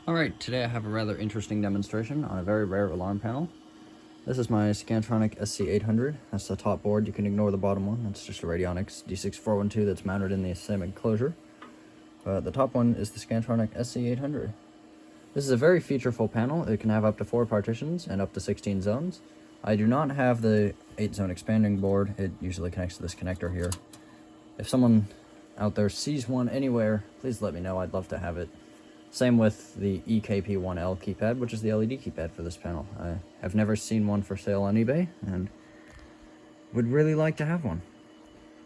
Alright, today I have a rather interesting demonstration on a very rare alarm panel. This is my Scantronic SC800. That's the top board. You can ignore the bottom one. It's just a Radionics D6412 that's mounted in the same enclosure. The top one is the Scantronic SC800. This is a very featureful panel. It can have up to 4 partitions and up to 16 zones. I do not have the 8-zone expanding board. It usually connects to this connector here. If someone out there sees one anywhere, please let me know. I'd love to have it. Same with the EKP1L keypad, which is the LED keypad for this panel. I have never seen one for sale on eBay, and would really like to have one.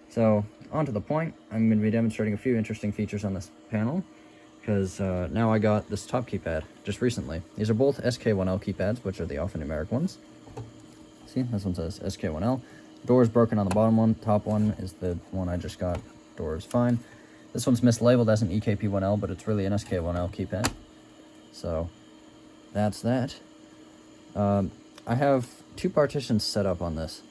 So, on to the point, I'm going to be demonstrating a few interesting features on this panel, because now I got this top keypad just recently. These are both SK1L keypads, which are the alphanumeric ones. See, this one says SK1L. Door is broken on the bottom one. Top one is the one I just got. Door is fine. This one's mislabeled as an EKP1L, but it's really an SK1L keypad. So, that's that. I have 2 partitions set up on this.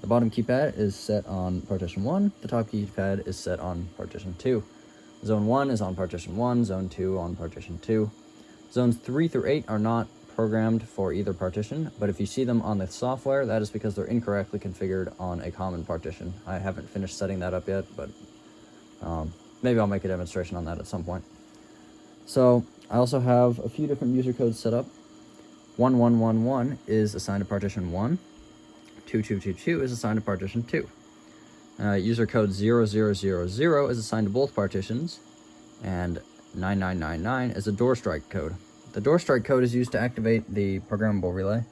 The bottom keypad is set on partition 1. The top keypad is set on partition 2. Zone 1 is on partition 1. Zone 2 on partition 2. Zones 3 through 8 are not programmed for either partition, but if you see them on the software, that is because they're incorrectly configured on a common partition. I haven't finished setting that up yet, but maybe I'll make a demonstration on that at some point. So, I also have a few different user codes set up. 1111 is assigned to partition 1. 2222 is assigned to partition 2. User code 0000 is assigned to both partitions. And 9999 is a door strike code. The door strike code is used to activate the programmable relay.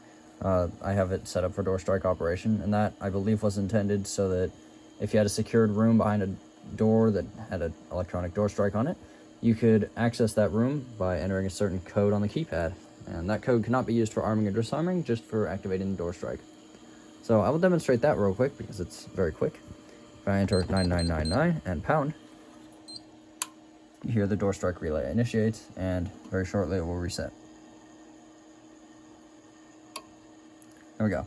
I have it set up for door strike operation, and that, I believe, was intended so that if you had a secured room behind a door that had an electronic door strike on it, you could access that room by entering a certain code on the keypad, and that code cannot be used for arming or disarming, just for activating the door strike. So I will demonstrate that real quick because it's very quick. If I enter 9999 and pound, you hear the door strike relay initiates, and very shortly it will reset. There we go.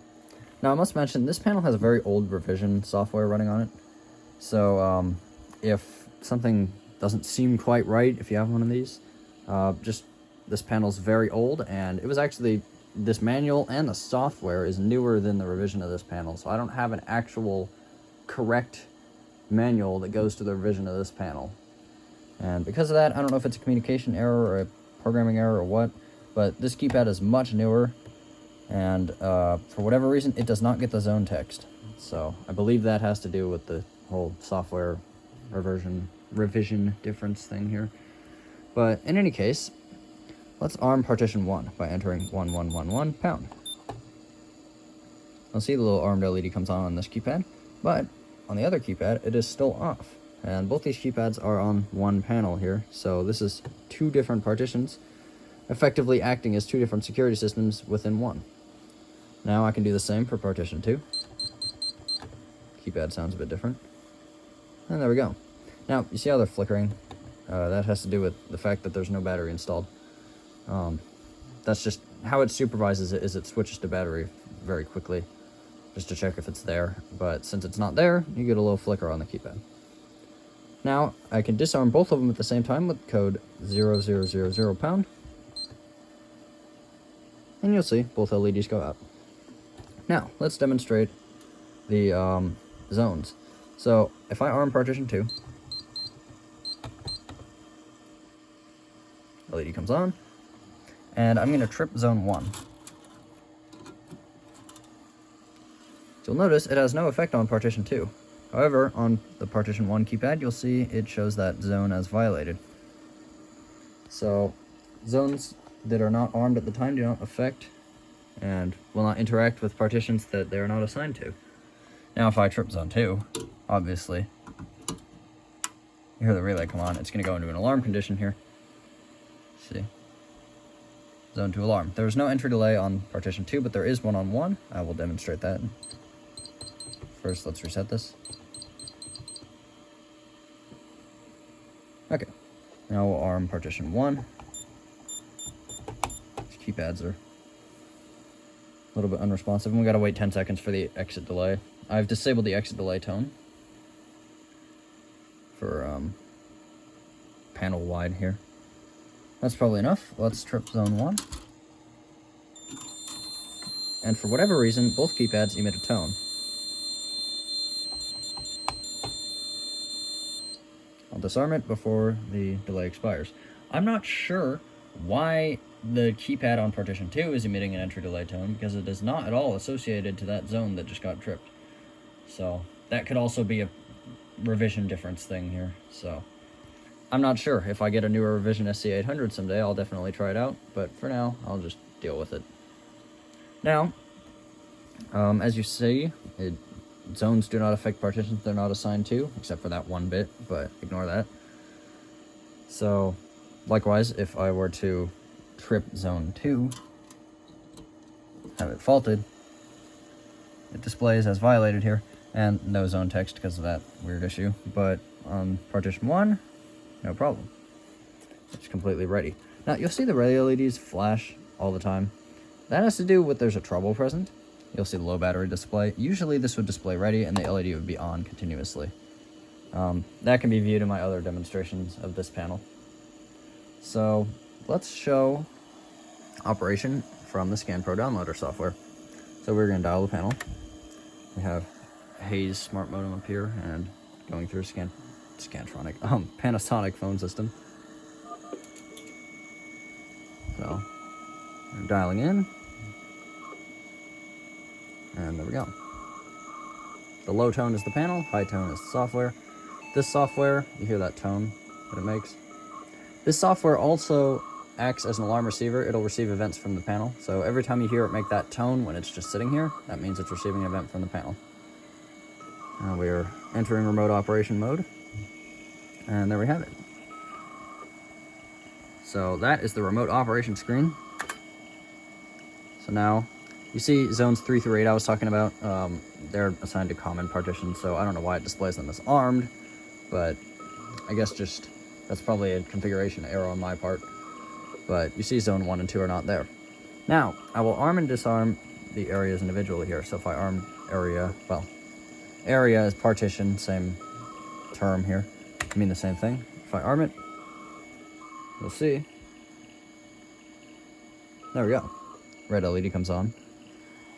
Now I must mention, this panel has a very old revision software running on it. So if something doesn't seem quite right, if you have one of these, this panel's very old, and it was actually, this manual and the software is newer than the revision of this panel, so I don't have an actual correct manual that goes to the revision of this panel. And because of that, I don't know if it's a communication error or a programming error or what, but this keypad is much newer, and for whatever reason, it does not get the zone text. So I believe that has to do with the whole software revision difference thing here. But in any case, let's arm partition 1 by entering 1111 pound. I'll see the little armed LED comes on this keypad, but on the other keypad, it is still off. And both these keypads are on one panel here, so this is 2 different partitions, effectively acting as 2 different security systems within one. Now I can do the same for partition 2. Keypad sounds a bit different. And there we go. Now, you see how they're flickering? That has to do with the fact that there's no battery installed. That's just how it supervises it, is it switches to battery very quickly, just to check if it's there. But since it's not there, you get a little flicker on the keypad. Now, I can disarm both of them at the same time with code 0000 pound. And you'll see both LEDs go out. Now, let's demonstrate the zones. So, if I arm partition 2, LED comes on, and I'm going to trip zone 1. So you'll notice it has no effect on partition 2. However, on the partition 1 keypad, you'll see it shows that zone as violated. So, zones that are not armed at the time do not affect and will not interact with partitions that they are not assigned to. Now, if I trip zone 2, obviously, you hear the relay come on. It's going to go into an alarm condition here. See? Zone 2 alarm. There is no entry delay on partition 2, but there is one on 1. I will demonstrate that. First, let's reset this. Okay. Now we'll arm partition 1. These keypads are a little bit unresponsive, and we gotta wait 10 seconds for the exit delay. I've disabled the exit delay tone for panel wide here. That's probably enough. Let's trip zone 1. And for whatever reason, both keypads emit a tone. I'll disarm it before the delay expires. I'm not sure why the keypad on partition 2 is emitting an entry delay tone, because it is not at all associated to that zone that just got tripped. So that could also be a revision difference thing here. So I'm not sure. If I get a newer revision SC800 someday, I'll definitely try it out, but for now, I'll just deal with it. Now, as you see, zones do not affect partitions they're not assigned to, except for that one bit, but ignore that. So, likewise, if I were to trip zone 2, have it faulted, it displays as violated here, and no zone text because of that weird issue. But on partition 1, no problem. It's completely ready. Now, you'll see the ready LEDs flash all the time. That has to do with there's a trouble present. You'll see the low battery display. Usually this would display ready and the LED would be on continuously. That can be viewed in my other demonstrations of this panel. So let's show operation from the ScanPro downloader software. So we're going to dial the panel. We have Hayes smart modem up here and going through Scantronic, Panasonic phone system. So we're dialing in. And there we go. The low tone is the panel, high tone is the software. This software, you hear that tone that it makes. This software also acts as an alarm receiver. It'll receive events from the panel. So every time you hear it make that tone when it's just sitting here, that means it's receiving an event from the panel. Now we are entering remote operation mode. And there we have it. So that is the remote operation screen. So now, you see zones 3 through 8 I was talking about, they're assigned to common partitions, so I don't know why it displays them as armed, but I guess just, that's probably a configuration error on my part. But you see zone 1 and 2 are not there. Now, I will arm and disarm the areas individually here. So if I arm area, well, area is partition, same term here, I mean the same thing. If I arm it, you'll see, there we go, red LED comes on.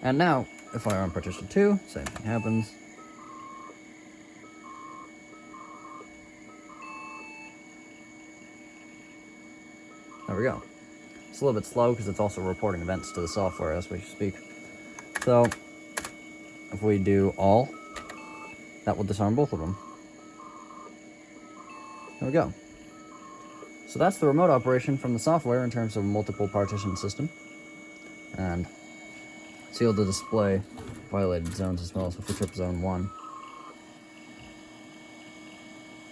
And now, if I arm partition 2, same thing happens. There we go. It's a little bit slow because it's also reporting events to the software as we speak. So, if we do all, that will disarm both of them. There we go. So that's the remote operation from the software in terms of a multiple partition system. And sealed to display violated zones as well, so if we trip zone 1.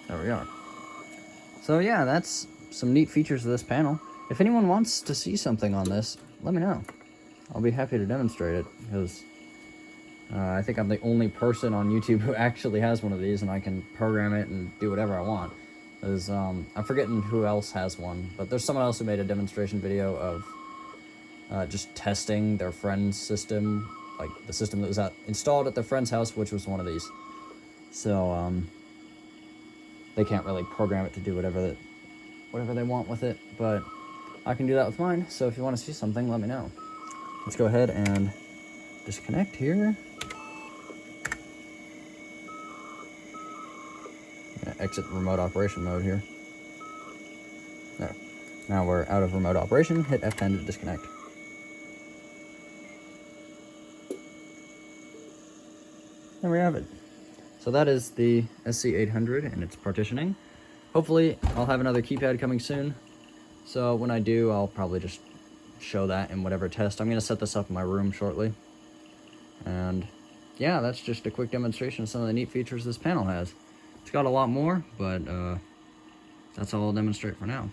There we are. So yeah, that's some neat features of this panel. If anyone wants to see something on this, let me know. I'll be happy to demonstrate it, because I think I'm the only person on YouTube who actually has one of these, and I can program it and do whatever I want. Because I'm forgetting who else has one, but there's someone else who made a demonstration video of just testing their friend's system, like the system that was installed at their friend's house, which was one of these. So they can't really program it to do whatever they want with it, but I can do that with mine. So if you want to see something, let me know. Let's go ahead and disconnect here. I'm gonna exit remote operation mode here. There. Now we're out of remote operation. Hit F10 to disconnect. There we have it. So that is the SC800 and its partitioning. Hopefully I'll have another keypad coming soon. So when I do, I'll probably just show that in whatever test. I'm going to set this up in my room shortly. And yeah, that's just a quick demonstration of some of the neat features this panel has. It's got a lot more, but that's all I'll demonstrate for now.